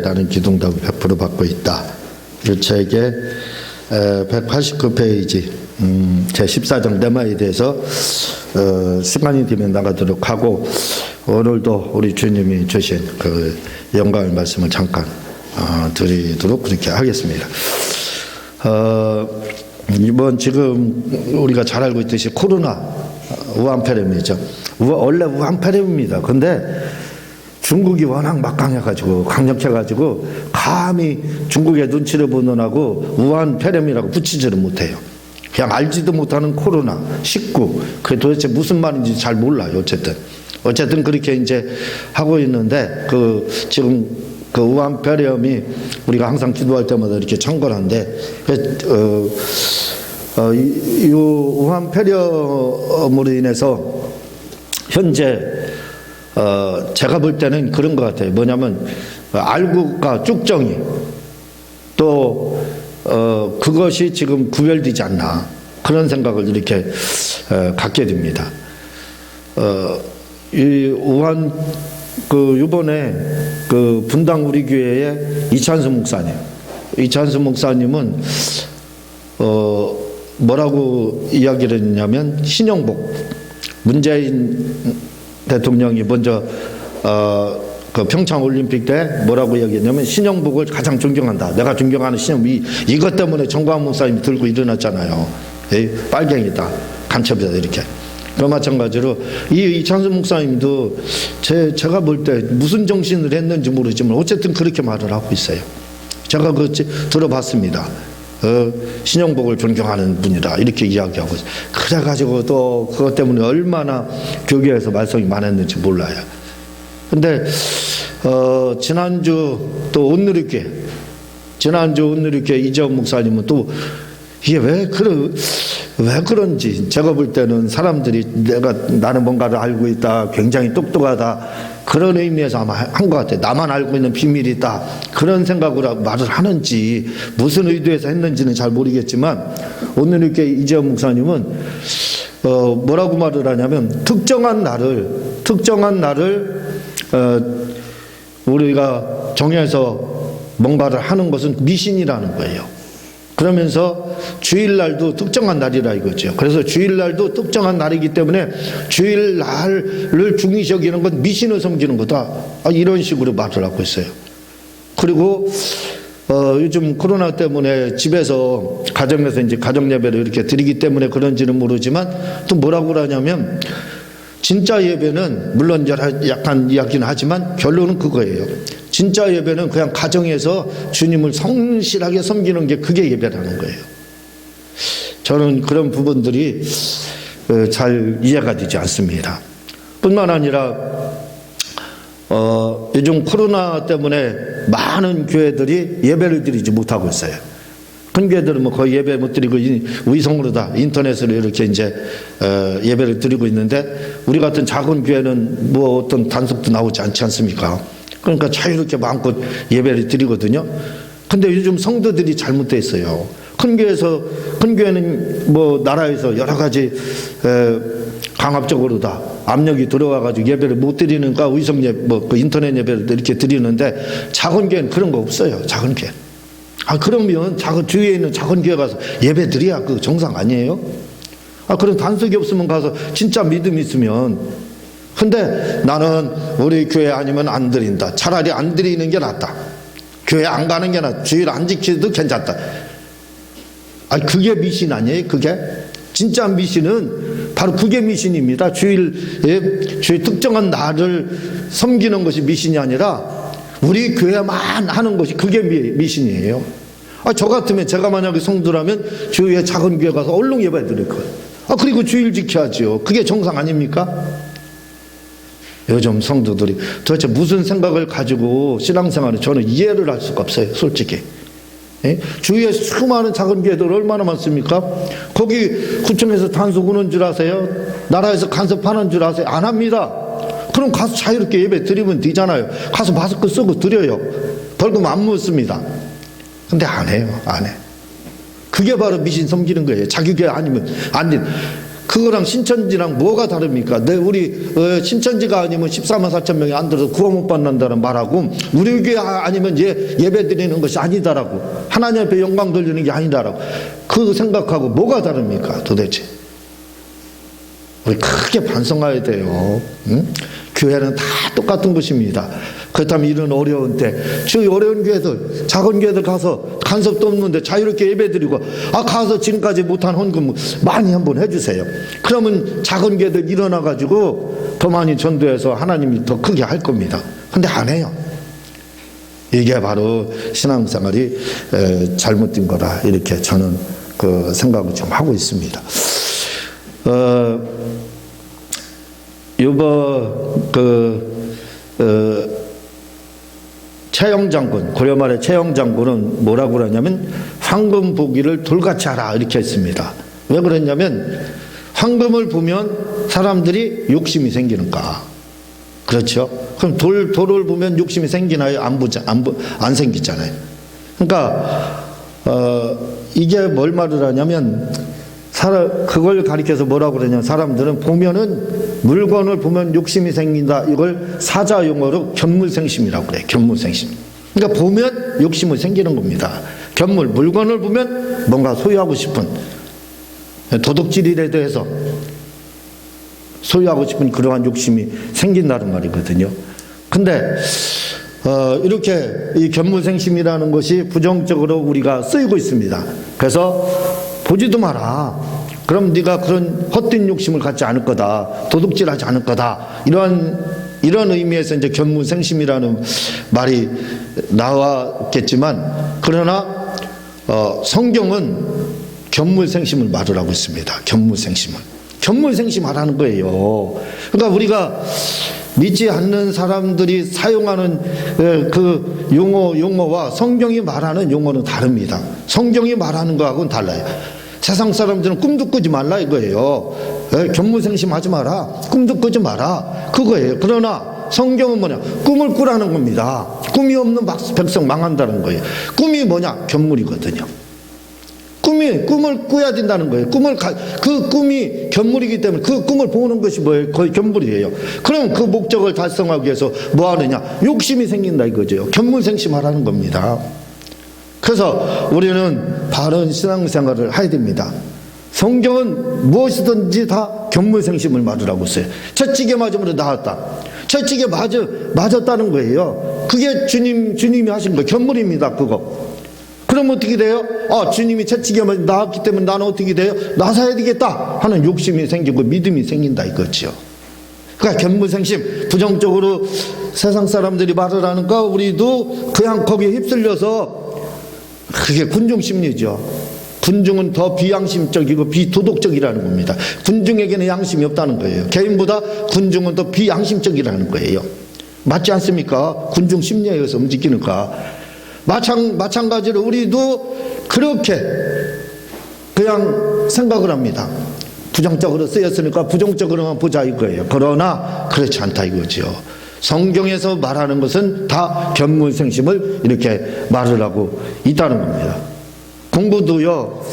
나는 기둥답을 100% 받고 있다. 이 책의 189페이지 제14장 내마에 대해서 시간이 되면 나가도록 하고, 오늘도 우리 주님이 주신 그 영광의 말씀을 잠깐 드리도록 그렇게 하겠습니다. 이번 지금 우리가 잘 알고 있듯이 코로나 우한폐렴이죠. 원래 우한폐렴입니다. 근데 중국이 워낙 막강해가지고 강력해가지고 감히 중국의 눈치를 보느라고 우한폐렴이라고 붙이지를 못해요. 그냥 알지도 못하는 코로나19, 그게 도대체 무슨 말인지 잘 몰라요. 어쨌든 그렇게 이제 하고 있는데, 지금 그 우한폐렴이 우리가 항상 기도할 때마다 이렇게 청걸한데, 이 우한폐렴으로 인해서 현재 제가 볼 때는 그런 것 같아요. 뭐냐면 알구가 쭉정이 또 그것이 지금 구별되지 않나, 그런 생각을 이렇게 갖게 됩니다. 이 우한 이번에 분당 우리 교회의 이찬수 목사님은 뭐라고 이야기를 했냐면, 신영복 문재인 대통령이 먼저 그 평창 올림픽 때 뭐라고 이야기했냐면, 신영복을 가장 존경한다. 내가 존경하는 신영복, 이것 때문에 정광훈 목사님이 들고 일어났잖아요. 빨갱이다, 간첩이다, 이렇게. 그 마찬가지로 이 이찬수 목사님도 제가 볼 때 무슨 정신을 했는지 모르지만 어쨌든 그렇게 말을 하고 있어요. 제가 들어봤습니다. 신영복을 존경하는 분이다, 이렇게 이야기하고 있어요. 그래가지고 또 그것 때문에 얼마나 교계에서 말썽이 많았는지 몰라요. 근데 지난주 또 온누리교회 이재원 목사님은 또 이게 왜 그런지, 제가 볼 때는 사람들이 나는 뭔가를 알고 있다, 굉장히 똑똑하다, 그런 의미에서 아마 한 것 같아요. 나만 알고 있는 비밀이 있다, 그런 생각으로 말을 하는지 무슨 의도에서 했는지는 잘 모르겠지만, 오늘 이렇게 이재원 목사님은 뭐라고 말을 하냐면, 특정한 날을 우리가 정해서 뭔가를 하는 것은 미신이라는 거예요. 그러면서 주일날도 특정한 날이라 이거죠. 그래서 주일날도 특정한 날이기 때문에 주일날을 중요시 여기는 건 미신을 섬기는 거다, 이런 식으로 말을 하고 있어요. 그리고 요즘 코로나 때문에 집에서 가정에서 이제 가정 예배를 이렇게 드리기 때문에 그런지는 모르지만, 또 뭐라고 그러냐면, 진짜 예배는 물론 약간 이야기는 하지만 결론은 그거예요. 진짜 예배는 그냥 가정에서 주님을 성실하게 섬기는 게 그게 예배라는 거예요. 저는 그런 부분들이 잘 이해가 되지 않습니다. 뿐만 아니라 요즘 코로나 때문에 많은 교회들이 예배를 드리지 못하고 있어요. 큰 교회들은 뭐 거의 예배 못 드리고 위성으로 다 인터넷으로 이렇게 이제 예배를 드리고 있는데, 우리 같은 작은 교회는 뭐 어떤 단속도 나오지 않지 않습니까? 그러니까 자유롭게 마음껏 예배를 드리거든요. 근데 요즘 성도들이 잘못되어 있어요. 큰 교회는 뭐 나라에서 여러 가지 강압적으로 다 압력이 들어와가지고 예배를 못 드리니까 위성 예배, 그 인터넷 예배를 이렇게 드리는데, 작은 교회는 그런 거 없어요. 작은 교회. 그러면 주위에 있는 작은 교회 가서 예배 드려야 그 정상 아니에요? 그런 단속이 없으면 가서 진짜 믿음이 있으면. 근데 나는 우리 교회 아니면 안 드린다, 차라리 안 드리는 게 낫다, 교회 안 가는 게 낫다, 주일 안 지켜도 괜찮다. 그게 미신 아니에요? 그게 진짜 미신은 바로 그게 미신입니다. 주일 특정한 날을 섬기는 것이 미신이 아니라 우리 교회만 하는 것이 그게 미신이에요. 저 같으면, 제가 만약에 성도라면 주위에 작은 교회 가서 얼른 예배 드릴 거예요. 그리고 주일 지켜야지요. 그게 정상 아닙니까? 요즘 성도들이 도대체 무슨 생각을 가지고 신앙생활을, 저는 이해를 할 수가 없어요, 솔직히. 주위에 수많은 작은 교회들 얼마나 많습니까? 거기 구청에서 단속 오는 줄 아세요? 나라에서 간섭하는 줄 아세요? 안 합니다. 그럼 가서 자유롭게 예배 드리면 되잖아요. 가서 마스크 쓰고 드려요. 벌금 안 묻습니다. 근데 안 해요. 안 해. 그게 바로 미신 섬기는 거예요. 자기 교회 아니면 안 돼. 그거랑 신천지랑 뭐가 다릅니까? 우리 신천지가 아니면 14만 4천 명이 안 들어서 구원 못 받는다는 말하고 우리 교회 아니면 예배 드리는 것이 아니다라고 하나님 앞에 영광 돌리는 게 아니다라고 그 생각하고 뭐가 다릅니까 도대체? 우리 크게 반성해야 돼요. 응? 교회는 다 똑같은 것입니다. 그렇다면 이런 어려운 때, 저 어려운 교회들, 작은 교회들 가서 간섭도 없는데 자유롭게 예배드리고, 가서 지금까지 못한 헌금 많이 한번 해주세요. 그러면 작은 교회들 일어나가지고 더 많이 전도해서 하나님이 더 크게 할 겁니다. 근데 안 해요. 이게 바로 신앙생활이 잘못된 거다. 이렇게 저는 그 생각을 좀 하고 있습니다. 최영장군, 고려 말에 최영장군은 뭐라고 그러냐면 황금 보기를 돌같이 하라 이렇게 했습니다. 왜 그랬냐면 황금을 보면 사람들이 욕심이 생기는가. 그렇죠? 그럼 돌을 보면 욕심이 생기나요? 안 생기잖아요. 그러니까 이게 뭘 말을 하냐면 그걸 가리켜서 뭐라고 그러냐면 사람들은 보면은 물건을 보면 욕심이 생긴다. 이걸 사자 용어로 견물생심이라고 그래요. 견물생심. 그러니까 보면 욕심이 생기는 겁니다. 물건을 보면 뭔가 소유하고 싶은 도둑질에 대해서 소유하고 싶은 그러한 욕심이 생긴다는 말이거든요. 근데 이렇게 이 견물생심이라는 것이 부정적으로 우리가 쓰이고 있습니다. 그래서 보지도 마라. 그럼 네가 그런 헛된 욕심을 갖지 않을 거다. 도둑질하지 않을 거다. 이런 의미에서 이제 견물생심이라는 말이 나왔겠지만, 그러나 성경은 견물생심을 말을 하고 있습니다. 견물생심 하라는 거예요. 그러니까 우리가 믿지 않는 사람들이 사용하는 그 용어와 성경이 말하는 용어는 다릅니다. 성경이 말하는 거하고는 달라요. 세상 사람들은 꿈도 꾸지 말라 이거예요. 견물생심하지 마라. 꿈도 꾸지 마라. 그거예요. 그러나 성경은 뭐냐? 꿈을 꾸라는 겁니다. 꿈이 없는 백성 망한다는 거예요. 꿈이 뭐냐? 견물이거든요. 꿈을 꾸야 된다는 거예요. 그 꿈이 견물이기 때문에 그 꿈을 보는 것이 뭐예요? 거의 견물이에요. 그럼 그 목적을 달성하기 위해서 뭐 하느냐? 욕심이 생긴다 이거죠. 견물생심하라는 겁니다. 그래서 우리는 바른 신앙생활을 해야 됩니다. 성경은 무엇이든지 다 견물생심을 맞으라고 써요. 채찍에 맞으면 나았다. 채찍에 맞았다는 거예요. 그게 주님이 하신 거예요. 견물입니다. 그거. 그럼 어떻게 돼요? 주님이 채찍에 나왔기 때문에 나는 어떻게 돼요? 나서야 되겠다 하는 욕심이 생기고 믿음이 생긴다 이거죠. 그러니까 견물생심, 부정적으로 세상 사람들이 말을 하니까 우리도 그냥 거기에 휩쓸려서 그게 군중심리죠. 군중은 더 비양심적이고 비도덕적이라는 겁니다. 군중에게는 양심이 없다는 거예요. 개인보다 군중은 더 비양심적이라는 거예요. 맞지 않습니까? 군중 심리에 의해서 움직이니까. 마찬가지로 우리도 그렇게 그냥 생각을 합니다. 부정적으로 쓰였으니까 부정적으로만 보자 이거예요. 그러나 그렇지 않다 이거죠. 성경에서 말하는 것은 다 견물생심을 이렇게 말을 하고 있다는 겁니다. 공부도요,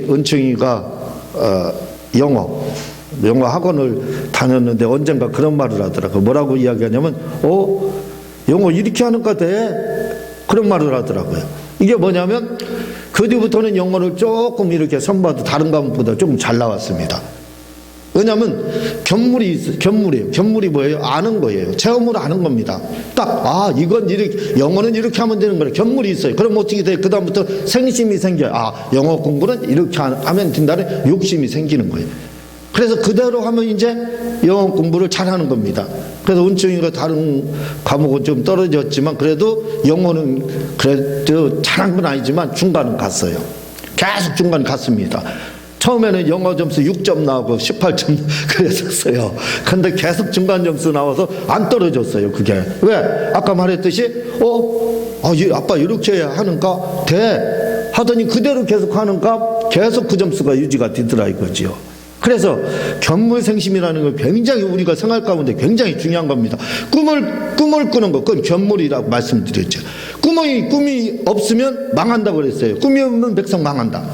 은총이가 영어 학원을 다녔는데 언젠가 그런 말을 하더라고요. 뭐라고 이야기하냐면, 영어 이렇게 하는 것 같아. 그런 말을 하더라고요. 이게 뭐냐면, 그 뒤부터는 영어를 조금 이렇게 선봐도 다른 과목보다 조금 잘 나왔습니다. 왜냐하면 견물이에요. 견물이 뭐예요? 아는 거예요. 체험으로 아는 겁니다. 이건 이렇게, 영어는 이렇게 하면 되는 거예요. 견물이 있어요. 그럼 어떻게 돼요? 그 다음부터 생심이 생겨요. 영어 공부는 이렇게 하면 된다는 욕심이 생기는 거예요. 그래서 그대로 하면 이제 영어 공부를 잘하는 겁니다. 그래서 은총이가 다른 과목은 좀 떨어졌지만 그래도 영어는 그래도 잘한 건 아니지만 중간은 갔어요. 계속 중간 갔습니다. 처음에는 영어 점수 6점 나오고 18점 그랬었어요. 근데 계속 중간 점수 나와서 안 떨어졌어요. 그게 왜? 아까 말했듯이 아빠 이렇게 하는가 돼 하더니 그대로 계속 하는가 계속 그 점수가 유지가 되더라 이거지요. 그래서 견물생심이라는 건 굉장히 우리가 생활 가운데 굉장히 중요한 겁니다. 꿈을 꾸는 것, 그건 견물이라고 말씀드렸죠. 꿈이 없으면 망한다고 그랬어요. 꿈이 없는 백성 망한다.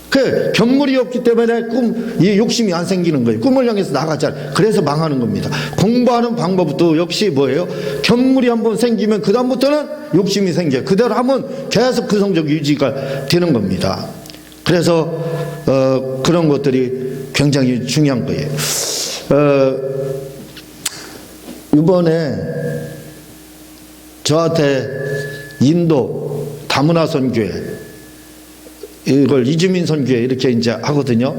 그 견물이 없기 때문에 이 욕심이 안 생기는 거예요. 꿈을 향해서 나가잖아요. 그래서 망하는 겁니다. 공부하는 방법도 역시 뭐예요? 견물이 한번 생기면 그 다음부터는 욕심이 생겨요. 그대로 하면 계속 그 성적 유지가 되는 겁니다. 그래서 그런 것들이 굉장히 중요한 거예요. 이번에 저한테 인도 다문화 선교회, 이걸 이주민 선교회 이렇게 이제 하거든요.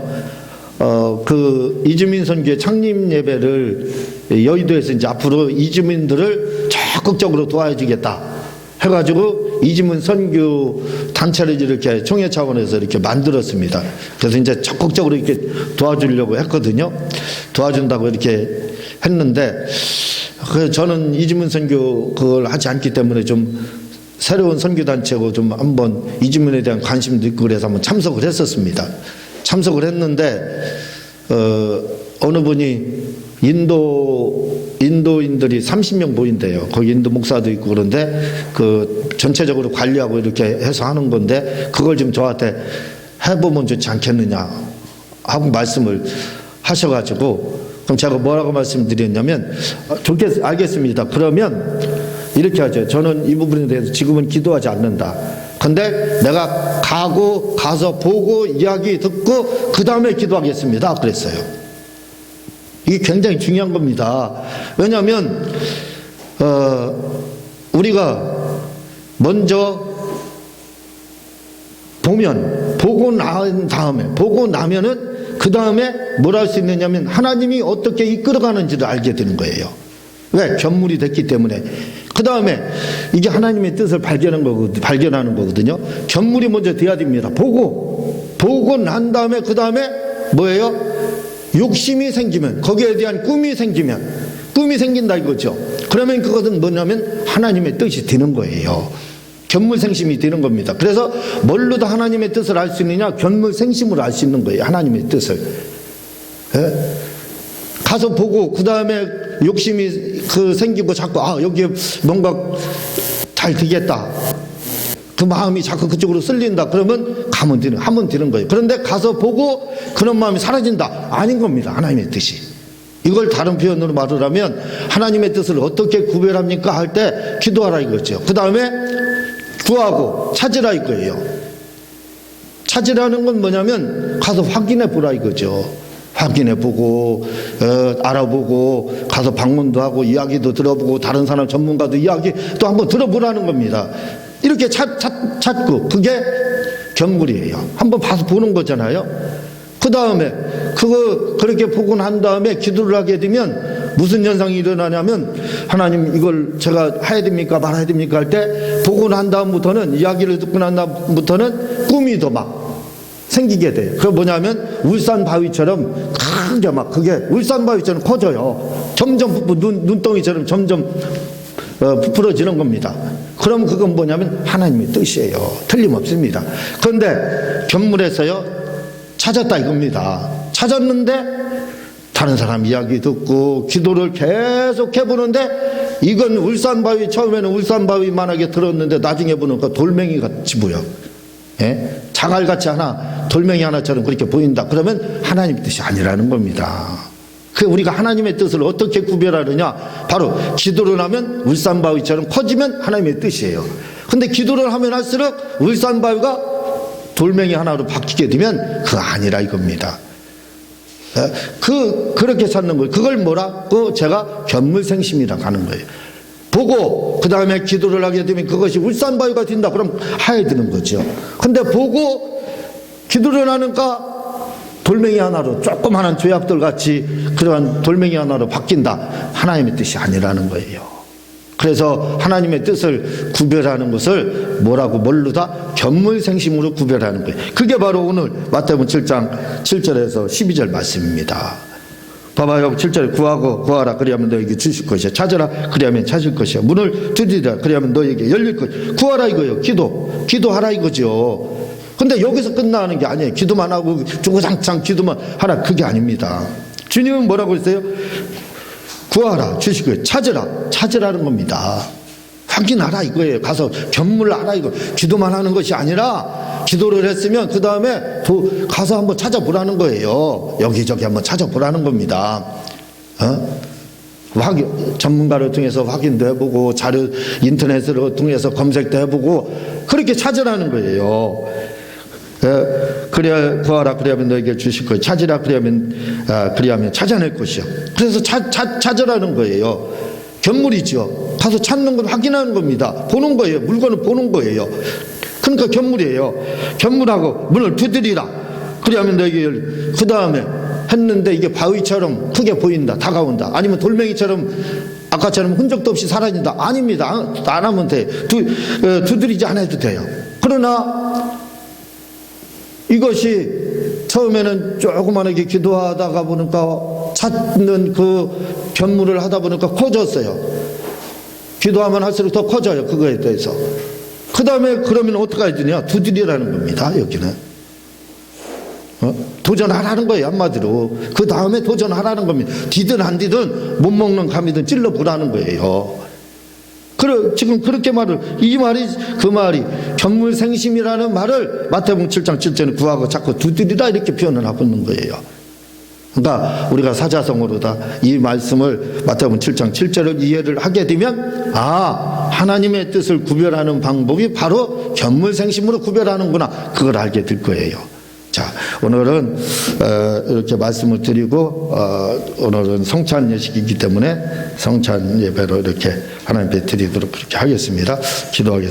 그 이주민 선교회 창립 예배를 여의도에서 이제 앞으로 이주민들을 적극적으로 도와주겠다 해가지고 이주민 선교 단체를 이렇게 총회 차원에서 이렇게 만들었습니다. 그래서 이제 적극적으로 이렇게 도와주려고 했거든요. 도와준다고 이렇게 했는데, 저는 이주민 선교 그걸 하지 않기 때문에 좀 새로운 선교단체고 좀 한번 이주민에 대한 관심도 있고 그래서 한번 참석을 했었습니다. 참석을 했는데, 어느 분이 인도인들이 30명 모인대요. 거기 인도 목사도 있고 그런데 그 전체적으로 관리하고 이렇게 해서 하는 건데 그걸 좀 저한테 해보면 좋지 않겠느냐 하고 말씀을 하셔가지고, 그럼 제가 뭐라고 말씀드렸냐면, 좋겠, 알겠습니다. 그러면 이렇게 하죠. 저는 이 부분에 대해서 지금은 기도하지 않는다. 근데 내가 가서 보고 이야기 듣고 그 다음에 기도하겠습니다. 그랬어요. 이게 굉장히 중요한 겁니다. 왜냐하면 우리가 먼저 보고 나면은 그 다음에 뭘 할 수 있느냐면 하나님이 어떻게 이끌어가는지를 알게 되는 거예요. 왜? 견물이 됐기 때문에. 그 다음에 이게 하나님의 뜻을 발견하는 거거든요. 견물이 먼저 돼야 됩니다. 보고 난 다음에 그 다음에 뭐예요? 욕심이 생기면, 거기에 대한 꿈이 생긴다 이거죠. 그러면 그것은 뭐냐면 하나님의 뜻이 되는 거예요. 견물생심이 되는 겁니다. 그래서 뭘로도 하나님의 뜻을 알 수 있느냐? 견물생심으로 알 수 있는 거예요. 하나님의 뜻을. 예? 가서 보고 그 다음에 욕심이 생기고 자꾸 여기에 뭔가 잘 되겠다. 그 마음이 자꾸 그쪽으로 쓸린다. 그러면 하면 되는 거예요. 그런데 가서 보고 그런 마음이 사라진다. 아닌 겁니다. 하나님의 뜻이. 이걸 다른 표현으로 말을 하면 하나님의 뜻을 어떻게 구별합니까? 할 때 기도하라 이거죠. 그 다음에 구하고 찾으라 이거예요. 찾으라는 건 뭐냐면 가서 확인해 보라 이거죠. 확인해 보고 알아보고 가서 방문도 하고 이야기도 들어보고 다른 사람 전문가도 이야기 또 한번 들어보라는 겁니다. 이렇게 찾고 그게 견물이에요. 한번 봐서 보는 거잖아요. 그 다음에 그렇게 보고 난 다음에 기도를 하게 되면 무슨 현상이 일어나냐면, 하나님 이걸 제가 해야 됩니까 말아야 됩니까 할 때 보고 난 다음부터는, 이야기를 듣고 난 다음부터는 꿈이 더 막 생기게 돼요. 그게 뭐냐면 울산 바위처럼 크게 막 그게 울산 바위처럼 커져요. 점점 눈덩이처럼 점점 부풀어지는 겁니다. 그럼 그건 뭐냐면 하나님의 뜻이에요. 틀림없습니다. 그런데 견물에서요 찾았다 이겁니다. 찾았는데 다른 사람 이야기 듣고 기도를 계속 해보는데 이건 울산바위, 처음에는 울산바위만하게 들었는데 나중에 보니까 돌멩이 같이 보여. 예? 자갈같이 하나, 돌멩이 하나처럼 그렇게 보인다. 그러면 하나님의 뜻이 아니라는 겁니다. 그 우리가 하나님의 뜻을 어떻게 구별하느냐? 바로 기도를 하면 울산바위처럼 커지면 하나님의 뜻이에요. 근데 기도를 하면 할수록 울산바위가 돌멩이 하나로 바뀌게 되면 그거 아니라 이겁니다. 그렇게 찾는 거예요. 그걸 뭐라고 제가 견물생심이라고 하는 거예요. 보고 그 다음에 기도를 하게 되면 그것이 울산바위가 된다. 그럼 해야 되는 거죠. 근데 보고 기도를 하니까 돌멩이 하나로, 조그마한 조약돌 같이 그러한 돌멩이 하나로 바뀐다. 하나님의 뜻이 아니라는 거예요. 그래서 하나님의 뜻을 구별하는 것을 뭐로다? 견물생심으로 구별하는 거예요. 그게 바로 오늘 마태복음 7장 7절에서 12절 말씀입니다. 봐봐요. 7절에 구하라 그리하면 너에게 주실 것이야. 찾으라 그리하면 찾을 것이야. 문을 두드리라 그리하면 너에게 열릴 것이야. 구하라 이거예요. 기도하라 이거죠. 근데 여기서 끝나는 게 아니에요. 기도만 하고 주구장창 기도만 하라, 그게 아닙니다. 주님은 뭐라고 했어요? 구하라, 주시고 찾으라는 겁니다. 확인하라 이거예요. 가서 견물하라 이거. 기도만 하는 것이 아니라 기도를 했으면 그 다음에 가서 한번 찾아보라는 거예요. 여기저기 한번 찾아보라는 겁니다. 전문가를 통해서 확인도 해보고 자료 인터넷으로 통해서 검색도 해보고 그렇게 찾으라는 거예요. 그래야 구하라 그리하면 너에게 주실 거예요. 찾으라 그리하면 찾아낼 것이요. 그래서 찾으라는 거예요. 견물이죠. 가서 찾는 건 확인하는 겁니다. 보는 거예요. 물건을 보는 거예요. 그러니까 견물이에요. 견물하고 문을 두드리라 그리하면 너에게 그 다음에 했는데 이게 바위처럼 크게 보인다, 다가온다. 아니면 돌멩이처럼 아까처럼 흔적도 없이 사라진다. 아닙니다. 안 하면 돼. 두드리지 않아도 돼요. 그러나 이것이 처음에는 조그만하게 기도하다가 보니까 찾는 그 견물을 하다 보니까 커졌어요. 기도하면 할수록 더 커져요. 그거에 대해서. 그 다음에 그러면 어떻게 해야 되냐? 두드리라는 겁니다. 여기는. 도전하라는 거예요. 한마디로. 그 다음에 도전하라는 겁니다. 뒤든 안 뒤든 못 먹는 감이든 찔러보라는 거예요. 지금 그렇게 그 말이 견물생심이라는 말을 마태복음 7장 7절에 구하고 자꾸 두드리라 이렇게 표현을 하고 있는 거예요. 그러니까 우리가 사자성어로 다 이 말씀을 마태복음 7장 7절을 이해를 하게 되면 하나님의 뜻을 구별하는 방법이 바로 견물생심으로 구별하는구나, 그걸 알게 될 거예요. 자, 오늘은 이렇게 말씀을 드리고 오늘은 성찬 예식이기 때문에 성찬 예배로 이렇게 하나님 앞에 드리도록 그렇게 하겠습니다. 기도하겠습니다.